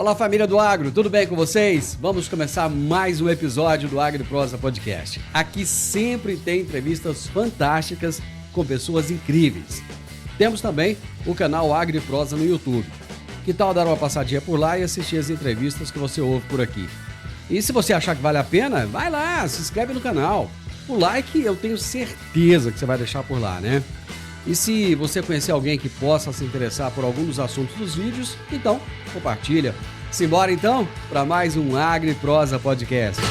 Fala, família do Agro, tudo bem com vocês? Vamos começar mais um episódio do AgriProsa Podcast. Aqui sempre tem entrevistas fantásticas com pessoas incríveis. Temos também o canal AgriProsa no YouTube. Que tal dar uma passadinha por lá e assistir as entrevistas que você ouve por aqui? E se você achar que vale a pena, vai lá, se inscreve no canal. O like eu tenho certeza que você vai deixar por lá, né? E se você conhecer alguém que possa se interessar por algum dos assuntos dos vídeos, então compartilha. Simbora então para mais um AgriProsa Podcast.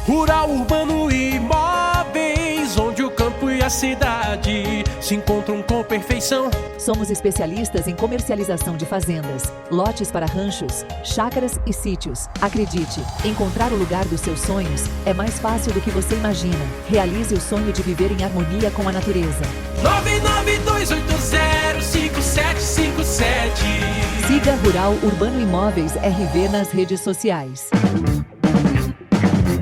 Rural, urbano e imóveis, onde o campo e a cidade se encontram com perfeição. Somos especialistas em comercialização de fazendas, lotes para ranchos, chácaras e sítios. Acredite, encontrar o lugar dos seus sonhos é mais fácil do que você imagina. Realize o sonho de viver em harmonia com a natureza. 992805757. Siga Rural Urbano Imóveis RV nas redes sociais.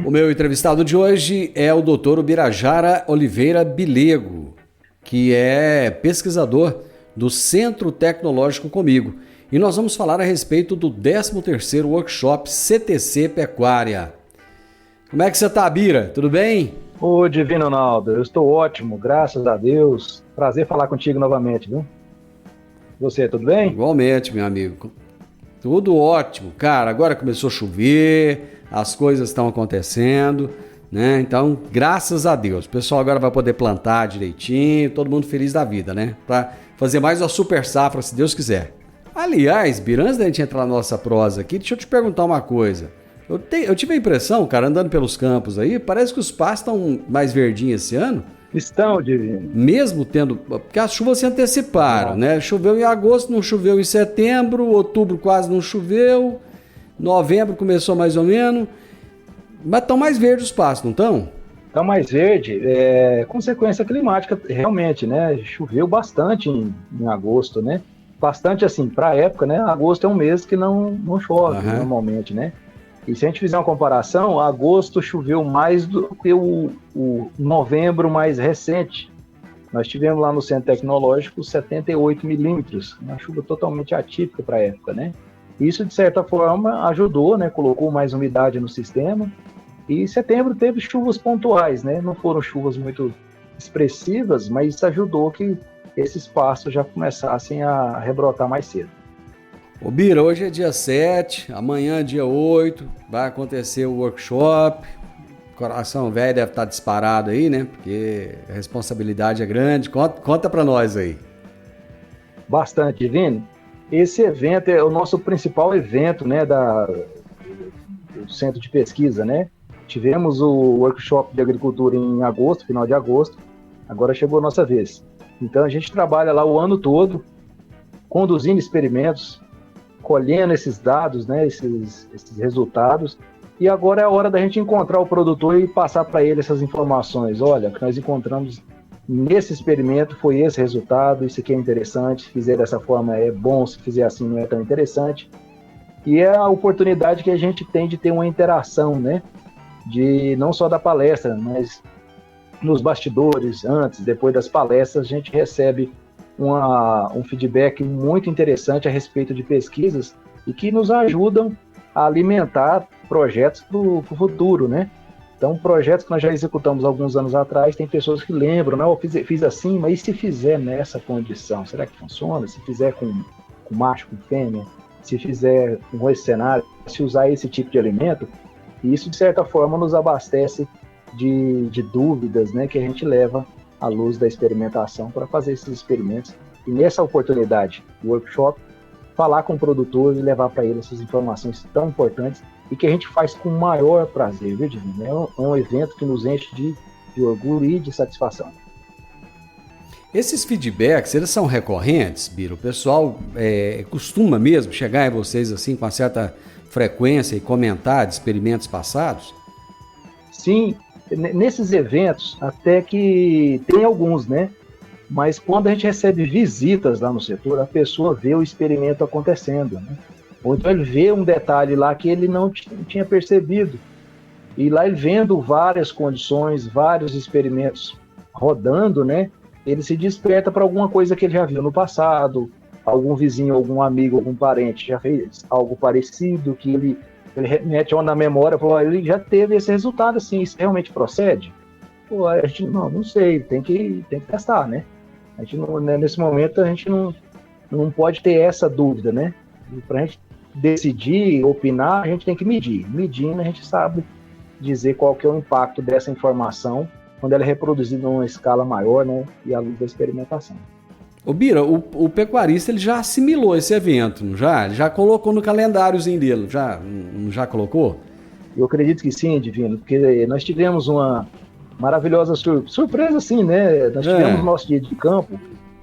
O meu entrevistado de hoje é o Dr. Ubirajara Oliveira Bilego, que é pesquisador do Centro Tecnológico Comigo. E nós vamos falar a respeito do 13º Workshop CTC Pecuária. Como é que você está, Bira? Tudo bem? Ô, Divino Ronaldo, eu estou ótimo, graças a Deus. Prazer falar contigo novamente, viu? Você, tudo bem? Igualmente, meu amigo. Tudo ótimo. Cara, agora começou a chover, as coisas estão acontecendo, né? Então, graças a Deus. O pessoal agora vai poder plantar direitinho, todo mundo feliz da vida, né? Para fazer mais uma super safra, se Deus quiser. Aliás, Bira, antes da gente entrar na nossa prosa aqui, deixa eu te perguntar uma coisa. Eu tive a impressão, cara, andando pelos campos aí, parece que os pastos estão mais verdinhos esse ano. Estão, Divino. Mesmo tendo... Porque as chuvas se anteciparam, né? Choveu em agosto, não choveu em setembro, outubro quase não choveu, novembro começou mais ou menos. Mas estão mais verdes os pastos, não estão? Estão mais verde, consequência climática, realmente, né? Choveu bastante em agosto, né? Bastante, assim, para a época, né? Agosto é um mês que não chove, normalmente, né? E se a gente fizer uma comparação, agosto choveu mais do que o novembro mais recente. Nós tivemos lá no Centro Tecnológico 78 milímetros, uma chuva totalmente atípica para a época, né? Isso, de certa forma, ajudou, né? Colocou mais umidade no sistema. E setembro teve chuvas pontuais, né? Não foram chuvas muito expressivas, mas isso ajudou que esses pastos já começassem a rebrotar mais cedo. Ô Bira, hoje é dia 7, amanhã dia 8, vai acontecer o workshop. O coração velho deve estar disparado aí, né? Porque a responsabilidade é grande. Conta pra nós aí. Bastante, Vini. Esse evento é o nosso principal evento, né, do Centro de Pesquisa, né? Tivemos o workshop de agricultura em agosto, final de agosto. Agora chegou a nossa vez. Então a gente trabalha lá o ano todo, conduzindo experimentos, colhendo esses dados, né, esses resultados, e agora é a hora da gente encontrar o produtor e passar para ele essas informações. Olha, o que nós encontramos nesse experimento foi esse resultado, isso aqui é interessante, se fizer dessa forma é bom, se fizer assim não é tão interessante. E é a oportunidade que a gente tem de ter uma interação, né, de não só da palestra, mas nos bastidores, antes, depois das palestras, a gente recebe um feedback muito interessante a respeito de pesquisas e que nos ajudam a alimentar projetos para o futuro, né? Então, projetos que nós já executamos alguns anos atrás, tem pessoas que lembram, não, eu fiz assim, mas e se fizer nessa condição? Será que funciona? Se fizer com macho, com fêmea? Se fizer com esse cenário? Se usar esse tipo de alimento? E isso, de certa forma, nos abastece de dúvidas, né, que a gente leva à luz da experimentação para fazer esses experimentos. E nessa oportunidade, o workshop, falar com o produtor e levar para ele essas informações tão importantes e que a gente faz com o maior prazer, viu, Divino? É um evento que nos enche de orgulho e de satisfação. Esses feedbacks, eles são recorrentes, Bira? O pessoal costuma mesmo chegar em vocês assim com uma certa frequência e comentar de experimentos passados? Sim, nesses eventos até que tem alguns, né? Mas quando a gente recebe visitas lá no setor, a pessoa vê o experimento acontecendo, né? Ou então ele vê um detalhe lá que ele não tinha percebido. E lá ele vendo várias condições, vários experimentos rodando, né? Ele se desperta para alguma coisa que ele já viu no passado, algum vizinho, algum amigo, algum parente já fez algo parecido, que ele remete na memória, falou, ele já teve esse resultado, assim, isso realmente procede? Pô, a gente, não sei, tem que testar, né? A gente não, né, nesse momento a gente não pode ter essa dúvida, né? Para a gente decidir, opinar, a gente tem que medir. Medindo, a gente sabe dizer qual que é o impacto dessa informação quando ela é reproduzida numa escala maior, né? E à luz da experimentação. Ô Bira, o pecuarista ele já assimilou esse evento, não já? Ele já colocou no calendáriozinho dele, já colocou? Eu acredito que sim, Divino, porque nós tivemos uma maravilhosa surpresa, assim, né? Nós tivemos o nosso dia de campo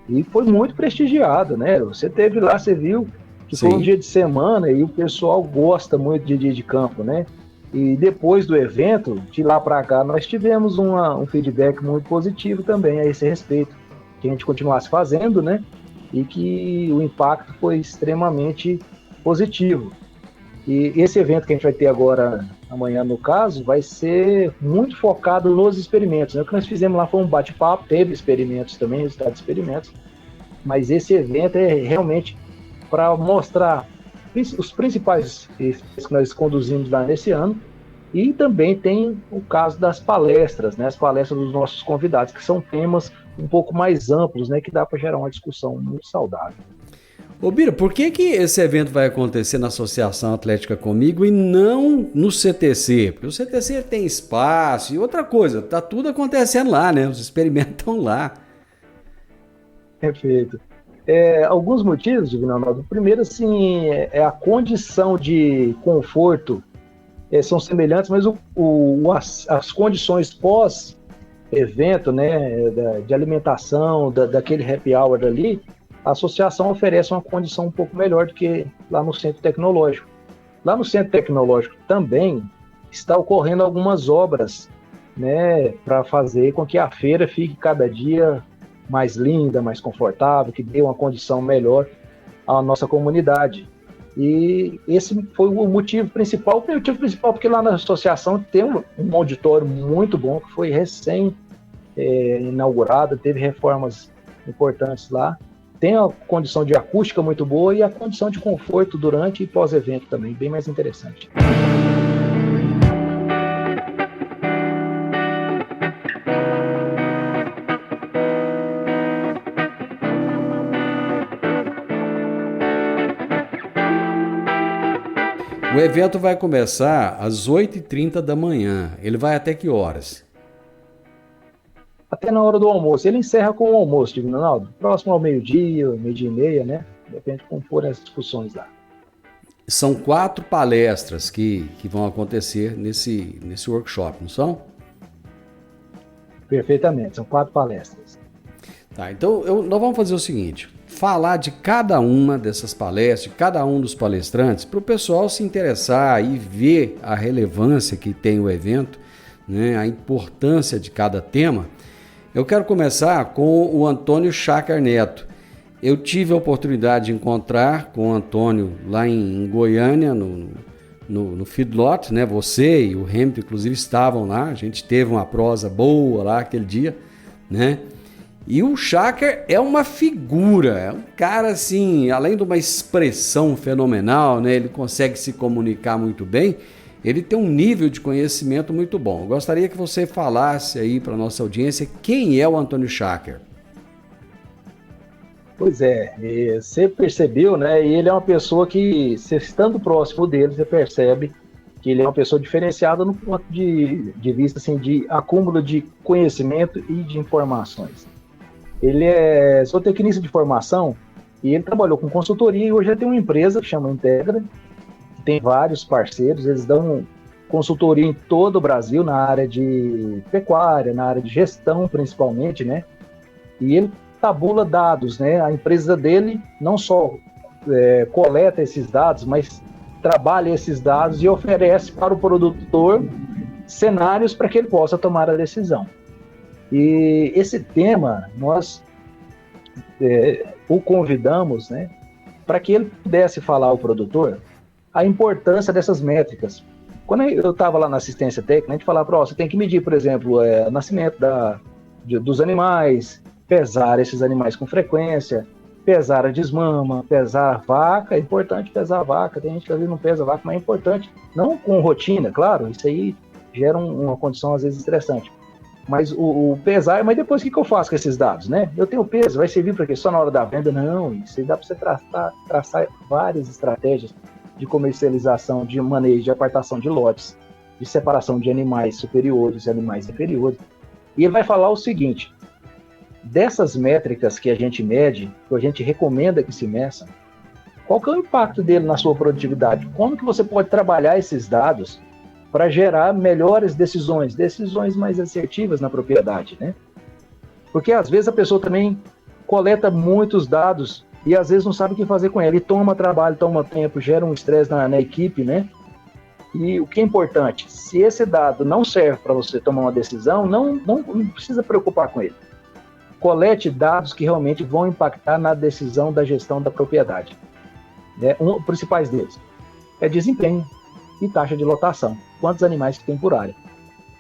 e foi muito prestigiado, né? Você teve lá, você viu que foi um dia de semana e o pessoal gosta muito de dia de campo, né? E depois do evento, de lá para cá, nós tivemos um feedback muito positivo também a esse respeito, que a gente continuasse fazendo, né? E que o impacto foi extremamente positivo. E esse evento que a gente vai ter agora, amanhã no caso, vai ser muito focado nos experimentos, né? O que nós fizemos lá foi um bate-papo, teve experimentos também, resultados de experimentos, mas esse evento é realmente para mostrar os principais que nós conduzimos lá nesse ano, e também tem o caso das palestras, né? As palestras dos nossos convidados, que são temas um pouco mais amplos, né? Que dá para gerar uma discussão muito saudável. Ô Bira, por que esse evento vai acontecer na Associação Atlética Comigo e não no CTC? Porque o CTC tem espaço e outra coisa, tá tudo acontecendo lá, né? Os experimentos estão lá. Perfeito. Alguns motivos, Divino Ronaldo. Primeiro, assim, é a condição de conforto são semelhantes, mas as condições pós-evento, né, de alimentação, daquele happy hour ali, a associação oferece uma condição um pouco melhor do que lá no Centro Tecnológico. Lá no Centro Tecnológico também está ocorrendo algumas obras, né, para fazer com que a feira fique cada dia mais linda, mais confortável, que dê uma condição melhor à nossa comunidade. E esse foi o motivo principal, porque lá na associação tem um auditório muito bom, que foi recém-inaugurado, teve reformas importantes lá, tem a condição de acústica muito boa e a condição de conforto durante e pós-evento também, bem mais interessante. O evento vai começar às 8h30 da manhã. Ele vai até que horas? Até na hora do almoço. Ele encerra com o almoço, Divino Ronaldo. Próximo ao meio-dia, meio-dia e meia, né? Depende de como forem as discussões lá. São 4 palestras que vão acontecer nesse workshop, não são? Perfeitamente, são 4 palestras. Tá, então nós vamos fazer o seguinte, falar de cada uma dessas palestras, de cada um dos palestrantes, para o pessoal se interessar e ver a relevância que tem o evento, né, a importância de cada tema. Eu quero começar com o Antônio Chácar Neto. Eu tive a oportunidade de encontrar com o Antônio lá em Goiânia, no feedlot, né? Você e o Hamilton, inclusive, estavam lá. A gente teve uma prosa boa lá aquele dia, né? E o Chácar é uma figura, é um cara assim, além de uma expressão fenomenal, né? Ele consegue se comunicar muito bem, ele tem um nível de conhecimento muito bom. Eu gostaria que você falasse aí para a nossa audiência quem é o Antônio Chácar. Pois é, você percebeu, né? E ele é uma pessoa que, você estando próximo dele, você percebe que ele é uma pessoa diferenciada no ponto de vista assim, de acúmulo de conhecimento e de informações. Ele é zootecnista de formação e ele trabalhou com consultoria e hoje ele tem uma empresa que chama Integra, que tem vários parceiros, eles dão consultoria em todo o Brasil na área de pecuária, na área de gestão principalmente, né? E ele tabula dados, né? A empresa dele não só coleta esses dados, mas trabalha esses dados e oferece para o produtor cenários para que ele possa tomar a decisão. E esse tema, nós o convidamos, né, para que ele pudesse falar ao produtor a importância dessas métricas. Quando eu estava lá na assistência técnica, a gente falava, você tem que medir, por exemplo, o nascimento dos animais, pesar esses animais com frequência, pesar a desmama, pesar a vaca, é importante pesar a vaca, tem gente que às vezes não pesa a vaca, mas é importante, não com rotina, claro, isso aí gera uma condição às vezes estressante, mas o pesar, mas depois o que eu faço com esses dados, né? Eu tenho peso, vai servir para quê? Só na hora da venda? Não, isso aí dá para você traçar várias estratégias de comercialização, de manejo, de apartação de lotes, de separação de animais superiores e animais inferiores, e ele vai falar o seguinte: dessas métricas que a gente mede, que a gente recomenda que se meçam, qual que é o impacto dele na sua produtividade? Como que você pode trabalhar esses dados para gerar melhores decisões mais assertivas na propriedade, né? Porque às vezes a pessoa também coleta muitos dados e às vezes não sabe o que fazer com ele, e toma trabalho, toma tempo, gera um estresse na equipe, né? E o que é importante, se esse dado não serve para você tomar uma decisão, não precisa preocupar com ele. Colete dados que realmente vão impactar na decisão da gestão da propriedade. Os principais deles é desempenho e taxa de lotação. Quantos animais que tem por área.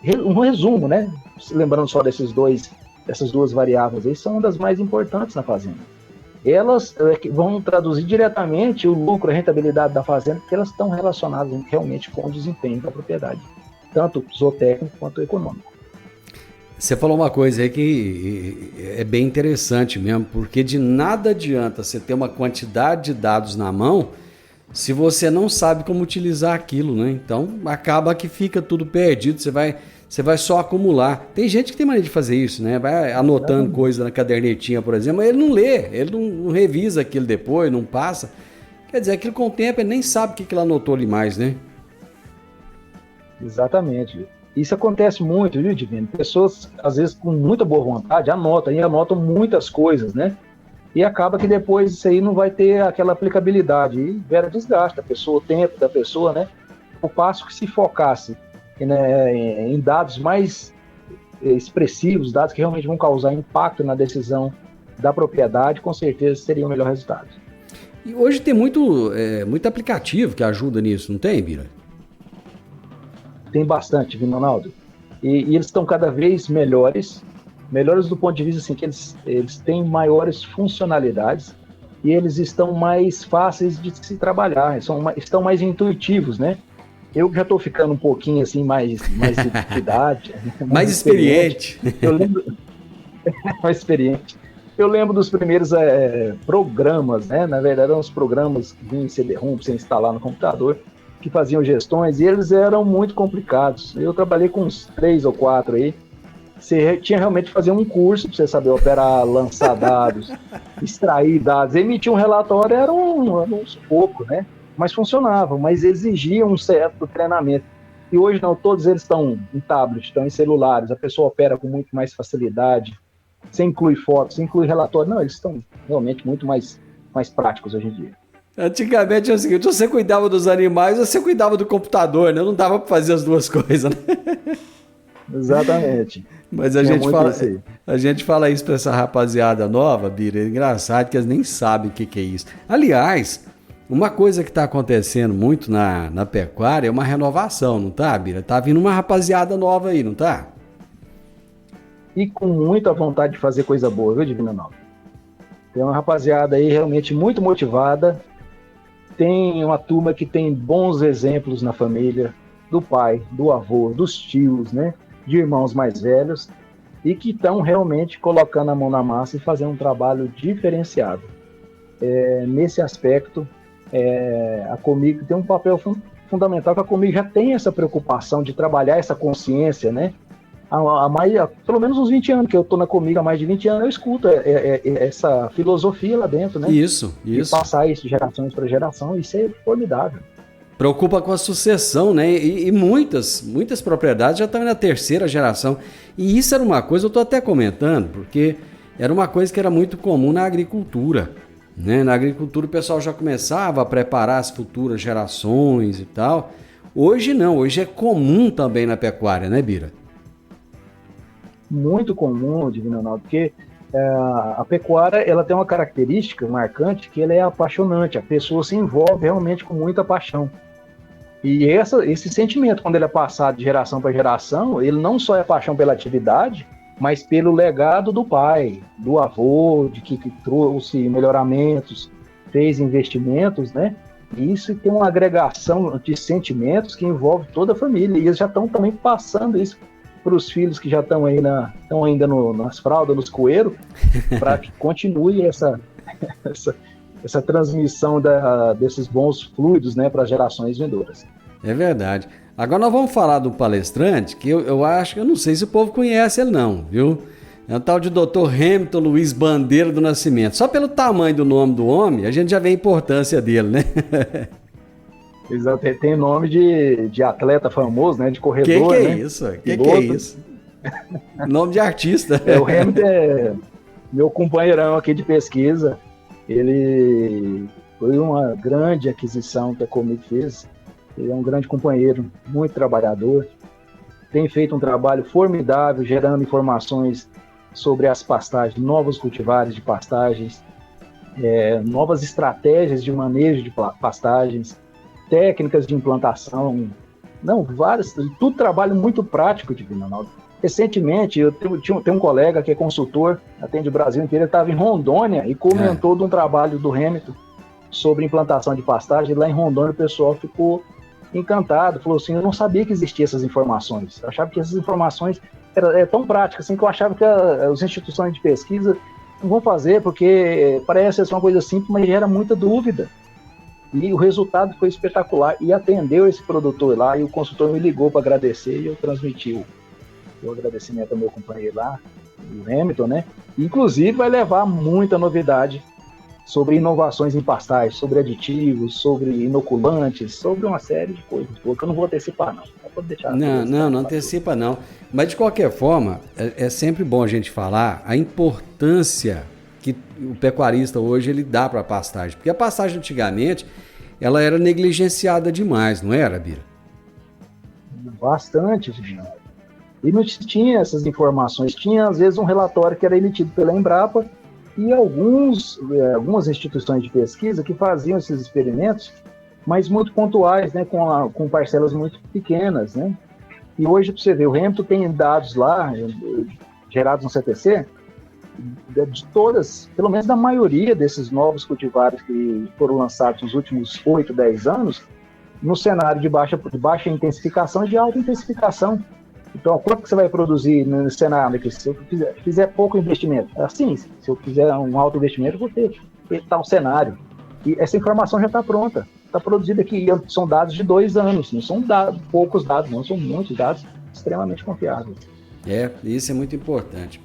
Um resumo, né? Lembrando só dessas duas variáveis aí, são uma das mais importantes na fazenda. Elas vão traduzir diretamente o lucro, a rentabilidade da fazenda, porque elas estão relacionadas realmente com o desempenho da propriedade, tanto zootécnico quanto econômico. Você falou uma coisa aí que é bem interessante mesmo, porque de nada adianta você ter uma quantidade de dados na mão se você não sabe como utilizar aquilo, né? Então acaba que fica tudo perdido, você vai só acumular. Tem gente que tem maneira de fazer isso, né? Vai anotando coisa na cadernetinha, por exemplo, mas ele não lê, ele não revisa aquilo depois, não passa. Quer dizer, aquilo com o tempo ele nem sabe o que ele anotou ali mais, né? Exatamente. Isso acontece muito, viu, Divino? Pessoas, às vezes, com muita boa vontade, anotam muitas coisas, né? E acaba que depois isso aí não vai ter aquela aplicabilidade. E gera desgaste da pessoa, o tempo da pessoa, né? O passo que se focasse, né, em dados mais expressivos, dados que realmente vão causar impacto na decisão da propriedade, com certeza seria o melhor resultado. E hoje tem muito aplicativo que ajuda nisso, não tem, Bira? Tem bastante, viu, Ronaldo? E eles estão cada vez melhores do ponto de vista assim, que eles têm maiores funcionalidades e eles estão mais fáceis de se trabalhar, estão mais intuitivos, né? Eu já estou ficando um pouquinho assim, mais de idade. mais experiente. Eu lembro... mais experiente. Eu lembro dos primeiros programas, né? Na verdade, eram os programas que vinham em CD-ROM para você instalar no computador, que faziam gestões, e eles eram muito complicados. Eu trabalhei com uns 3 ou 4 aí. Você tinha realmente que fazer um curso para você saber operar, lançar dados, extrair dados, emitir um relatório, era uns pouco, né? Mas funcionava, mas exigia um certo treinamento. E hoje não, todos eles estão em tablet, estão em celulares, a pessoa opera com muito mais facilidade, você inclui fotos, você inclui relatório, não, eles estão realmente muito mais práticos hoje em dia. Antigamente é o seguinte, você cuidava dos animais, você cuidava do computador, né? Não dava para fazer as duas coisas, né? Exatamente. Mas a gente fala isso para essa rapaziada nova, Bira, é engraçado que eles nem sabem o que é isso. Aliás, uma coisa que está acontecendo muito na pecuária é uma renovação, não tá, Bira? Tá vindo uma rapaziada nova aí, não tá? E com muita vontade de fazer coisa boa, viu, Divino Ronaldo? Tem uma rapaziada aí realmente muito motivada, tem uma turma que tem bons exemplos na família, do pai, do avô, dos tios, né? De irmãos mais velhos, e que estão realmente colocando a mão na massa e fazendo um trabalho diferenciado. Nesse aspecto, a Comigo tem um papel fundamental, que a Comigo já tem essa preocupação de trabalhar essa consciência, né? Pelo menos uns 20 anos que eu estou na Comigo, há mais de 20 anos, eu escuto essa filosofia lá dentro, né? Isso. E passar isso de gerações para geração, isso é formidável. Preocupa com a sucessão, né? E muitas propriedades já estão na terceira geração. E isso era uma coisa, eu estou até comentando, porque era uma coisa que era muito comum na agricultura, né? Na agricultura o pessoal já começava a preparar as futuras gerações e tal. Hoje não, hoje é comum também na pecuária, né, Bira? Muito comum, Divino Ronaldo, porque a pecuária ela tem uma característica marcante que ela é apaixonante, a pessoa se envolve realmente com muita paixão. E esse sentimento, quando ele é passado de geração para geração, ele não só é paixão pela atividade, mas pelo legado do pai, do avô, de que trouxe melhoramentos, fez investimentos, né? E isso tem uma agregação de sentimentos que envolve toda a família. E eles já estão também passando isso para os filhos que já estão aí estão ainda nas fraldas, nos coeiros, para que continue essa transmissão desses bons fluidos, né, para as gerações vindouras. É verdade. Agora nós vamos falar do palestrante, que eu acho, eu não sei se o povo conhece ele não, viu? É o tal de Dr. Hamilton Luiz Bandeira do Nascimento. Só pelo tamanho do nome do homem, a gente já vê a importância dele, né? Exato, tem nome de atleta famoso, né? De corredor, que é né? Isso? Que é isso? Nome de artista. O Hamilton é meu companheirão aqui de pesquisa. Ele foi uma grande aquisição que a Comic fez. Ele é um grande companheiro, muito trabalhador. Tem feito um trabalho formidável, gerando informações sobre as pastagens, novos cultivares de pastagens, novas estratégias de manejo de pastagens, técnicas de implantação, tudo trabalho muito prático, Divino Ronaldo. Recentemente, eu tenho um colega que é consultor, atende o Brasil inteiro, ele estava em Rondônia e comentou de um trabalho do Hamilton sobre implantação de pastagem. Lá em Rondônia o pessoal ficou encantado, falou assim, eu não sabia que existiam essas informações, eu achava que essas informações eram tão práticas, assim, que eu achava que as instituições de pesquisa não vão fazer, porque parece ser uma coisa simples, mas gera muita dúvida. E o resultado foi espetacular, e atendeu esse produtor lá, e o consultor me ligou para agradecer, e eu transmiti o agradecimento ao meu companheiro lá, o Hamilton, né? Inclusive vai levar muita novidade sobre inovações em pastagem, sobre aditivos, sobre inoculantes, sobre uma série de coisas, porque eu não vou antecipar, não. Não antecipa não. Mas, de qualquer forma, é sempre bom a gente falar a importância que o pecuarista hoje ele dá para a pastagem. Porque a pastagem, antigamente, ela era negligenciada demais, não era, Bira? Bastante, Virginia. E não tinha essas informações. Tinha, às vezes, um relatório que era emitido pela Embrapa, e algumas instituições de pesquisa que faziam esses experimentos, mas muito pontuais, né, com parcelas muito pequenas, né? E hoje, para você ver, o Hamilton tem dados lá, gerados no CTC, de todas, pelo menos da maioria desses novos cultivares que foram lançados nos últimos 8, 10 anos, no cenário de baixa intensificação e de alta intensificação. Então, quanto que você vai produzir no cenário aqui? Se eu fizer pouco investimento, assim, se eu fizer um alto investimento, eu vou ter tal cenário. E essa informação já está pronta, está produzida aqui. São dados de 2 anos, não são poucos dados, não, são muitos dados extremamente confiáveis. Isso é muito importante.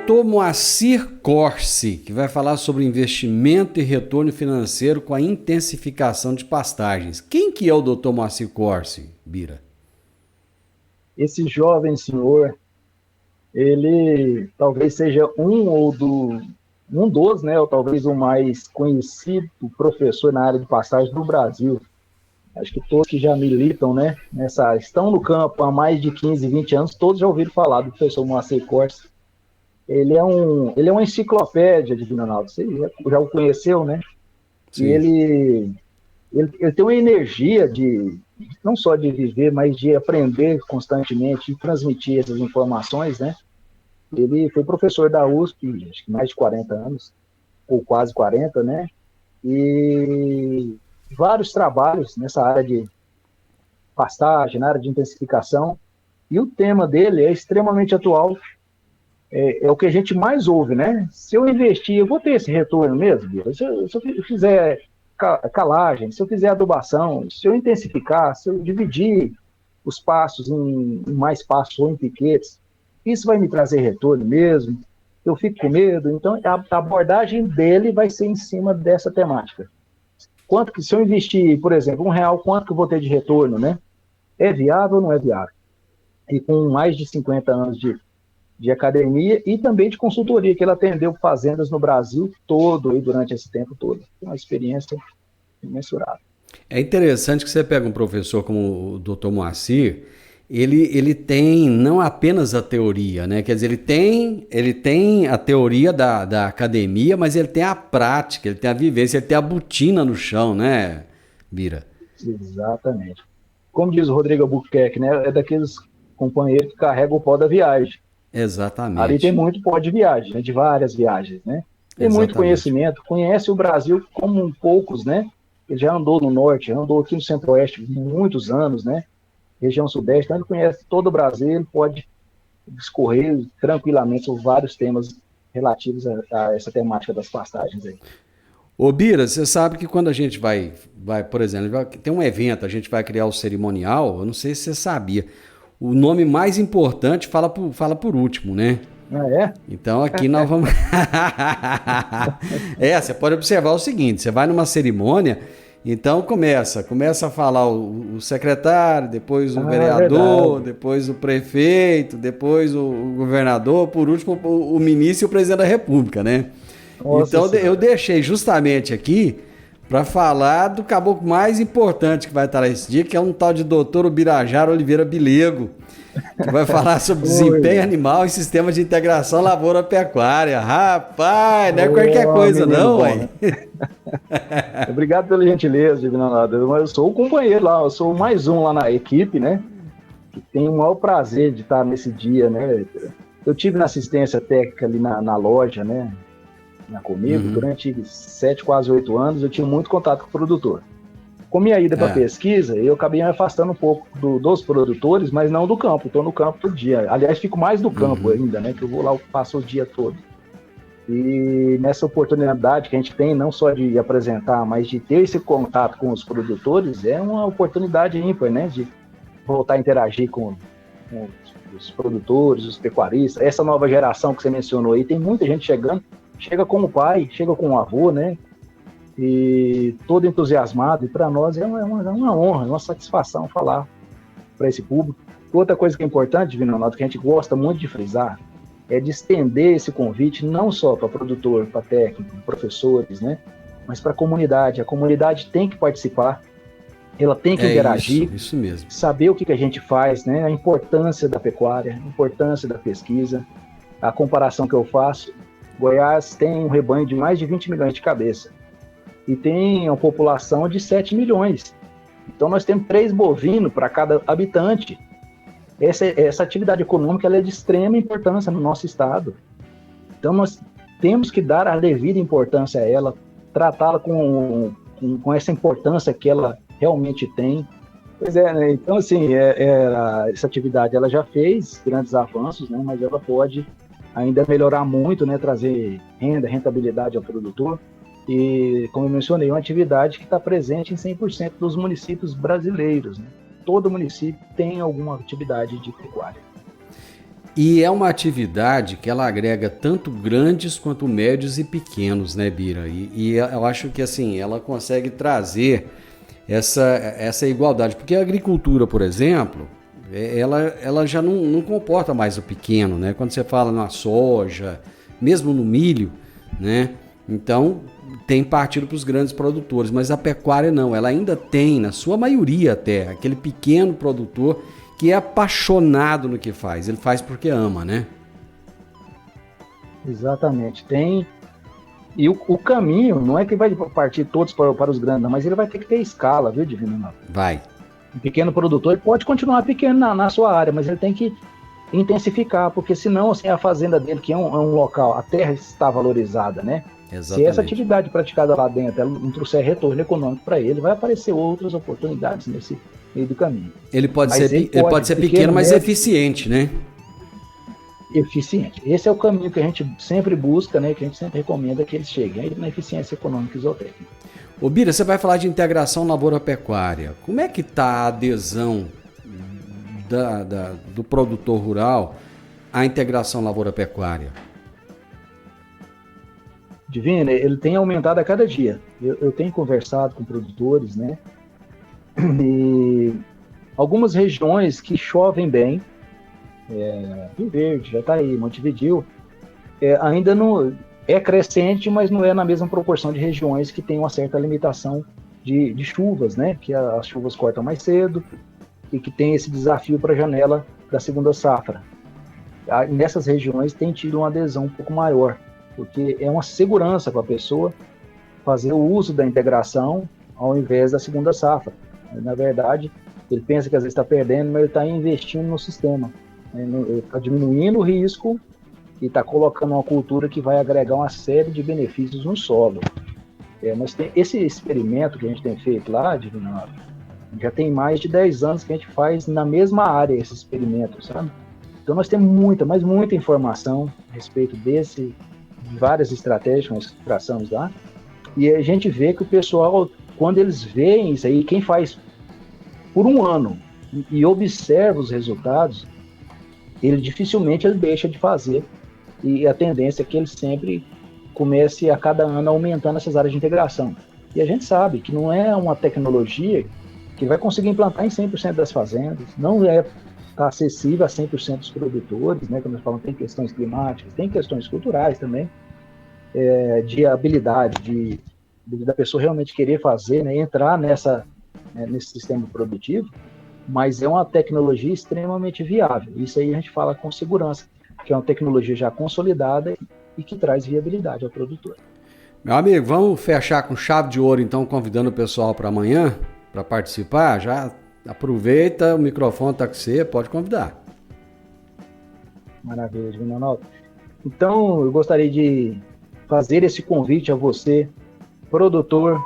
Dr. Moacir Corsi, que vai falar sobre investimento e retorno financeiro com a intensificação de pastagens. Quem que é o Dr. Moacir Corsi, Bira? Esse jovem senhor, ele talvez seja um dos, né, ou talvez o mais conhecido professor na área de pastagem do Brasil. Acho que todos que já militam, né, estão no campo há mais de 15, 20 anos, todos já ouviram falar do professor Moacir Corsi. Ele é uma enciclopédia de Divino Ronaldo. Você já o conheceu, né? Sim. E ele tem uma energia não só de viver, mas de aprender constantemente e transmitir essas informações, né? Ele foi professor da USP, acho que mais de 40 anos, ou quase 40, né? E vários trabalhos nessa área de pastagem, na área de intensificação. E o tema dele é extremamente atual. É o que a gente mais ouve, né? Se eu investir, eu vou ter esse retorno mesmo, Bira? Se eu fizer calagem, se eu fizer adubação, se eu intensificar, se eu dividir os passos em mais passos ou em piquetes, isso vai me trazer retorno mesmo? Eu fico com medo? Então, a abordagem dele vai ser em cima dessa temática. Se eu investir, por exemplo, R$1, quanto que eu vou ter de retorno, né? É viável ou não é viável? E com mais de 50 anos de academia e também de consultoria, que ele atendeu fazendas no Brasil todo, e durante esse tempo todo. Uma experiência imensurável. É interessante que você pega um professor como o Dr. Moacir, ele tem não apenas a teoria, né? Quer dizer, ele tem a teoria da academia, mas ele tem a prática, ele tem a vivência, ele tem a botina no chão, né, Bira? Exatamente. Como diz o Rodrigo Albuquerque, né? É daqueles companheiros que carregam o pó da viagem. Exatamente. Ali tem muito pó de viagem, né? De várias viagens, né? Tem muito conhecimento, conhece o Brasil como poucos, né? Ele já andou no norte, andou aqui no centro-oeste muitos anos, né? Região sudeste, então ele conhece todo o Brasil, ele pode discorrer tranquilamente sobre vários temas relativos a essa temática das pastagens aí. Ô Bira, você sabe que quando a gente vai, por exemplo, tem um evento, a gente vai criar o cerimonial, eu não sei se você sabia, o nome mais importante fala por último, né? Ah, é? Então aqui nós vamos... você pode observar o seguinte, você vai numa cerimônia, então começa a falar o secretário, depois o vereador, depois o prefeito, depois o governador, por último o ministro e o presidente da República, né? Nossa, então eu deixei justamente aqui para falar do caboclo mais importante que vai estar nesse dia, que é um tal de doutor Ubirajara Oliveira Bilego, que vai falar sobre desempenho animal e sistema de integração lavoura-pecuária. Rapaz, não é qualquer coisa não, ué. Obrigado pela gentileza, Divino Ronaldo. Eu sou o companheiro lá, eu sou mais um lá na equipe, né? Que tem o maior prazer de estar nesse dia, né? Eu tive na assistência técnica ali na loja, né? Comigo, durante 7, quase 8 anos, eu tinha muito contato com o produtor. Com minha ida para pesquisa, eu acabei me afastando um pouco dos produtores, mas não do campo. Estou no campo todo dia. Aliás, fico mais do campo ainda, né? Que eu vou lá, eu passo o dia todo. E nessa oportunidade que a gente tem, não só de apresentar, mas de ter esse contato com os produtores, é uma oportunidade ímpar, né? De voltar a interagir com os produtores, os pecuaristas. Essa nova geração que você mencionou aí, tem muita gente chegando. Chega com o pai, chega com o avô, né? E todo entusiasmado. E para nós é uma honra, é uma satisfação falar para esse público. Outra coisa que é importante, Divino Ronaldo, que a gente gosta muito de frisar, é de estender esse convite não só para produtor, para técnico, professores, né? Mas para a comunidade. A comunidade tem que participar, ela tem que interagir, isso mesmo. Saber o que a gente faz, né? A importância da pecuária, a importância da pesquisa. A comparação que eu faço, Goiás tem um rebanho de mais de 20 milhões de cabeça e tem uma população de 7 milhões. Então nós temos 3 bovinos para cada habitante. Essa atividade econômica ela é de extrema importância no nosso estado. Então nós temos que dar a devida importância a ela, tratá-la com essa importância que ela realmente tem. Pois é, né? Então assim, essa atividade ela já fez grandes avanços, né? Mas ela pode ainda melhorar muito, né, trazer rentabilidade ao produtor. E, como eu mencionei, é uma atividade que está presente em 100% dos municípios brasileiros, né? Todo município tem alguma atividade de pecuária. E é uma atividade que ela agrega tanto grandes quanto médios e pequenos, né, Bira? E eu acho que assim, ela consegue trazer essa igualdade, porque a agricultura, por exemplo, ela já não comporta mais o pequeno, né? Quando você fala na soja, mesmo no milho, né? Então, tem partido para os grandes produtores, mas a pecuária não, ela ainda tem, na sua maioria até, aquele pequeno produtor que é apaixonado no que faz, ele faz porque ama, né? Exatamente, tem. E o caminho não é que vai partir todos para os grandes, mas ele vai ter que ter escala, viu, Divino? Vai. Um pequeno produtor pode continuar pequeno na sua área, mas ele tem que intensificar, porque senão assim, a fazenda dele, que é um local, a terra está valorizada, né? Exatamente. Se essa atividade praticada lá dentro ela não trouxer retorno econômico para ele, vai aparecer outras oportunidades nesse meio do caminho. Ele pode ser pequeno, mas eficiente, né? Eficiente. Esse é o caminho que a gente sempre busca, né? Que a gente sempre recomenda que eles cheguem aí na eficiência econômica e zootécnica. Ô Bira, você vai falar de integração lavoura-pecuária. Como é que está a adesão do produtor rural à integração lavoura-pecuária? Divino, ele tem aumentado a cada dia. Eu tenho conversado com produtores, né? E algumas regiões que chovem bem, Rio Verde, já está aí, Montevidéu, ainda não é crescente, mas não é na mesma proporção de regiões que tem uma certa limitação de chuvas, né? Que as chuvas cortam mais cedo e que tem esse desafio para a janela da segunda safra. Nessas regiões tem tido uma adesão um pouco maior, porque é uma segurança para a pessoa fazer o uso da integração ao invés da segunda safra. Na verdade, ele pensa que às vezes está perdendo, mas ele está investindo no sistema. Ele está diminuindo o risco e está colocando uma cultura que vai agregar uma série de benefícios no solo. Nós tem esse experimento que a gente tem feito lá, já tem mais de 10 anos que a gente faz na mesma área esse experimento, sabe? Então nós temos muita informação a respeito de várias estratégias que nós traçamos lá, e a gente vê que o pessoal, quando eles veem isso aí, quem faz por um ano e observa os resultados, ele dificilmente deixa de fazer, e a tendência é que ele sempre comece a cada ano aumentando essas áreas de integração. E a gente sabe que não é uma tecnologia que vai conseguir implantar em 100% das fazendas, não está acessível a 100% dos produtores, né? Como nós falamos, tem questões climáticas, tem questões culturais também, de habilidade, da pessoa realmente querer fazer, né? Entrar nesse sistema produtivo, mas é uma tecnologia extremamente viável. Isso aí a gente fala com segurança, que é uma tecnologia já consolidada e que traz viabilidade ao produtor. Meu amigo, vamos fechar com chave de ouro, então, convidando o pessoal para amanhã, para participar. Já aproveita, o microfone está com você, pode convidar. Maravilha, Ronaldo. Então, eu gostaria de fazer esse convite a você, produtor,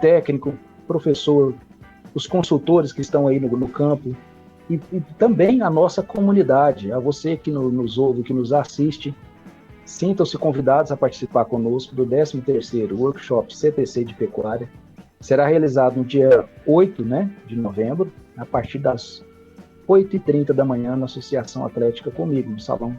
técnico, professor, os consultores que estão aí no campo, e também a nossa comunidade, a você que nos ouve, que nos assiste. Sintam-se convidados a participar conosco do 13º Workshop CTC de Pecuária. Será realizado no dia 8, de novembro, a partir das 8h30 da manhã, na Associação Atlética comigo, no Salão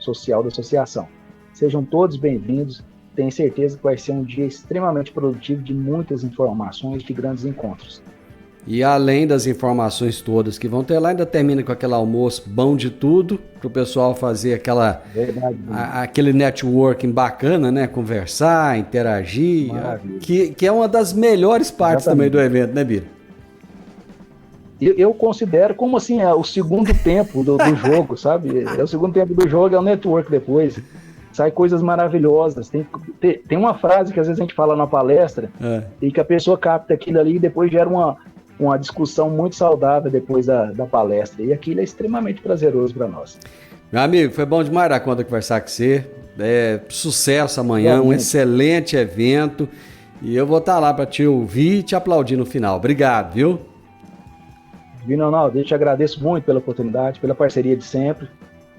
Social da Associação. Sejam todos bem-vindos. Tenho certeza que vai ser um dia extremamente produtivo, de muitas informações, de grandes encontros. E além das informações todas que vão ter lá, ainda termina com aquele almoço bom de tudo, para o pessoal fazer aquele networking bacana, né? Conversar, interagir, que é uma das melhores partes também do evento, né, Bira? Eu considero como assim, o segundo tempo do jogo, sabe? O segundo tempo do jogo é o network depois. Sai coisas maravilhosas. Tem uma frase que às vezes a gente fala na palestra e que a pessoa capta aquilo ali e depois gera uma discussão muito saudável depois da palestra. E aquilo é extremamente prazeroso para nós. Meu amigo, foi bom demais dar conta de conversar com você. Sucesso amanhã, um excelente evento. E eu vou estar lá para te ouvir e te aplaudir no final. Obrigado, viu? Ronaldo, eu te agradeço muito pela oportunidade, pela parceria de sempre.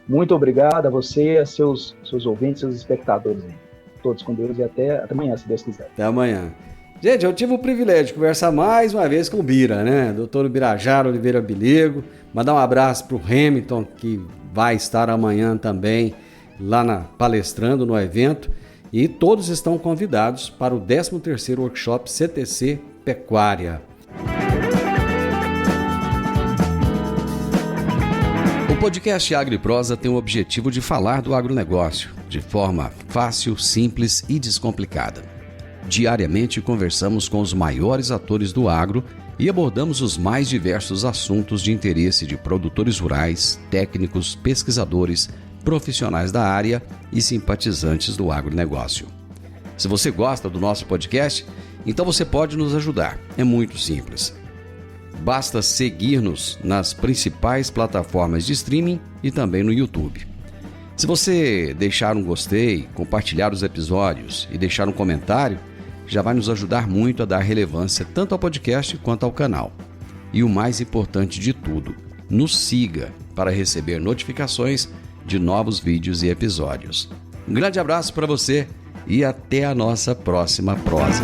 Muito obrigado a você, a seus ouvintes, seus espectadores. Todos com Deus e até amanhã, se Deus quiser. Até amanhã. Gente, eu tive o privilégio de conversar mais uma vez com o Bira, né? Doutor Birajara Oliveira Bilego. Mandar um abraço para o Hamilton, que vai estar amanhã também lá palestrando no evento. E todos estão convidados para o 13º Workshop CTC Pecuária. O podcast Agro e Prosa tem o objetivo de falar do agronegócio de forma fácil, simples e descomplicada. Diariamente conversamos com os maiores atores do agro e abordamos os mais diversos assuntos de interesse de produtores rurais, técnicos, pesquisadores, profissionais da área e simpatizantes do agronegócio. Se você gosta do nosso podcast, então você pode nos ajudar. É muito simples. Basta seguir-nos nas principais plataformas de streaming e também no YouTube. Se você deixar um gostei, compartilhar os episódios e deixar um comentário, já vai nos ajudar muito a dar relevância tanto ao podcast quanto ao canal. E o mais importante de tudo, nos siga para receber notificações de novos vídeos e episódios. Um grande abraço para você e até a nossa próxima prosa.